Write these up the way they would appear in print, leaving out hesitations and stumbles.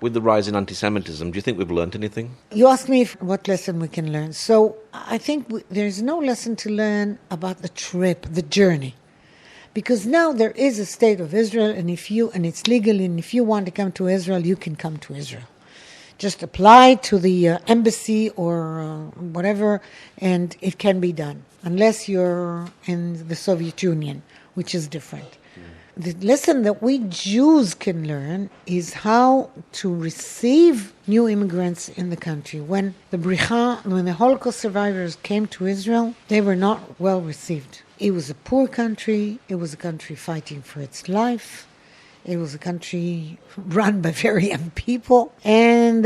With the rise in anti-Semitism, do you think we've learnt anything? You asked me what lesson we can learn. So I think there's no lesson to learn about the trip, the journey. Because now there is a state of Israel, and it's legal, and if you want to come to Israel, you can come to Israel. Just apply to the embassy or whatever, and it can be done, unless you're in the Soviet Union, which is different. The lesson that we Jews can learn is how to receive new immigrants in the country. When the Holocaust survivors came to Israel, they were not well received. It was a poor country. It was a country fighting for its life. It was a country run by very young people. And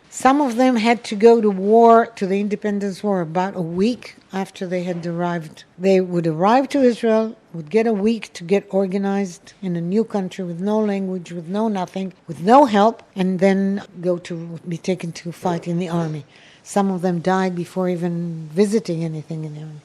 some of them had to go to the independence war about a week after they had arrived. They would arrive to Israel, would get a week to get organized in a new country with no language, with no nothing, with no help, and then be taken to fight in the army. Some of them died before even visiting anything in the army.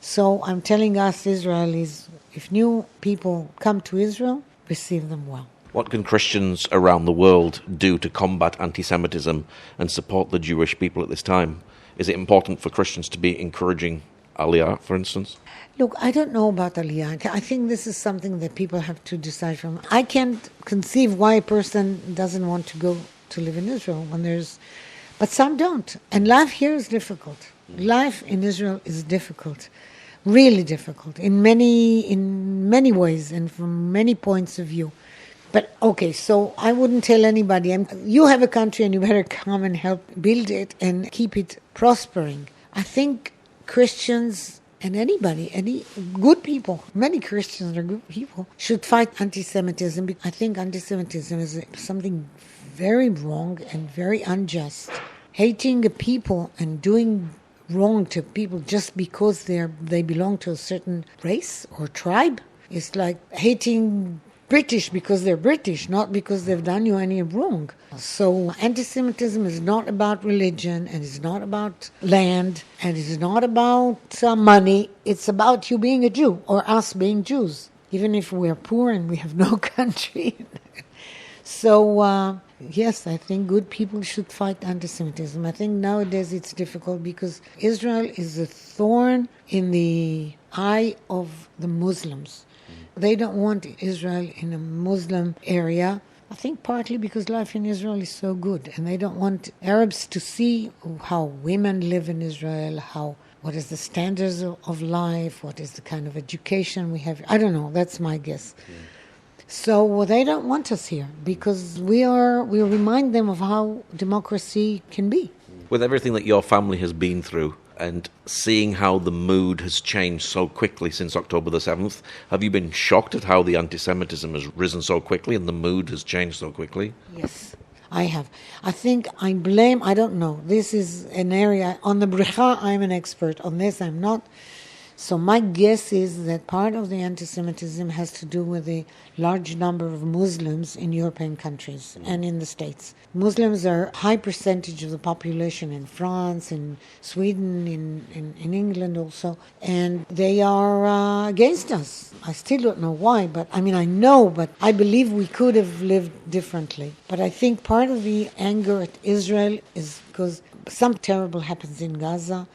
So I'm telling us Israelis, if new people come to Israel, receive them well. What can Christians around the world do to combat anti-Semitism and support the Jewish people at this time? Is it important for Christians to be encouraging Aliyah, for instance? Look, I don't know about Aliyah. I think this is something that people have to decide from. I can't conceive why a person doesn't want to go to live in Israel but some don't. And life here is difficult. Life in Israel is difficult. Really difficult in many ways and from many points of view. But okay, so I wouldn't tell anybody, you have a country and you better come and help build it and keep it prospering. I think Christians and any good people, many Christians are good people, should fight anti-Semitism. I think anti-Semitism is something very wrong and very unjust. Hating a people and doing wrong to people just because they belong to a certain race or tribe is like hating British because they're British, not because they've done you any wrong. So anti-Semitism is not about religion, and it's not about land, and it's not about money. It's about you being a Jew, or us being Jews, even if we're poor and we have no country. So, yes, I think good people should fight anti-Semitism. I think nowadays it's difficult because Israel is a thorn in the eye of the Muslims. They don't want Israel in a Muslim area, I think partly because life in Israel is so good, and they don't want Arabs to see how women live in Israel, what is the standards of life, what is the kind of education we have. I don't know, that's my guess. So they don't want us here because we remind them of how democracy can be. With everything that your family has been through and seeing how the mood has changed so quickly since October the 7th, have you been shocked at how the anti-Semitism has risen so quickly and the mood has changed so quickly? Yes, I have. I think I don't know. This is an area, on the Bricha I'm an expert, on this I'm not. So my guess is that part of the anti-Semitism has to do with the large number of Muslims in European countries and in the States. Muslims are a high percentage of the population in France, in Sweden, in England also, and they are against us. I still don't know why, but I know, but I believe we could have lived differently. But I think part of the anger at Israel is because something terrible happens in Gaza.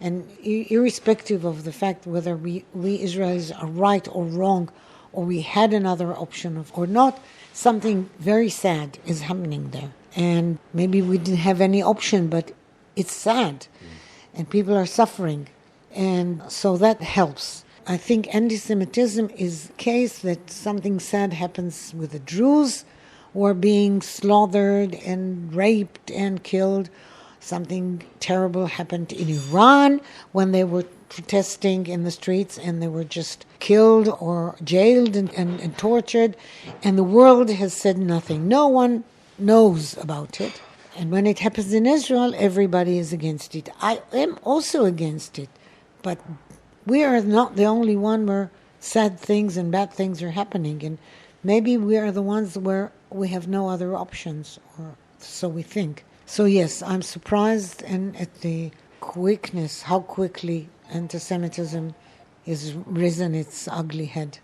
And irrespective of the fact whether we Israelis are right or wrong, or we had another option or not, something very sad is happening there. And maybe we didn't have any option, but it's sad. And people are suffering. And so that helps. I think anti-Semitism is a case that something sad happens with the Druze, who are being slaughtered and raped and killed. Something terrible happened in Iran when they were protesting in the streets and they were just killed or jailed and tortured. And the world has said nothing. No one knows about it. And when it happens in Israel, everybody is against it. I am also against it. But we are not the only one where sad things and bad things are happening. And maybe we are the ones where we have no other options, or so we think. So yes, I'm surprised at the quickness, how quickly anti-Semitism has risen its ugly head.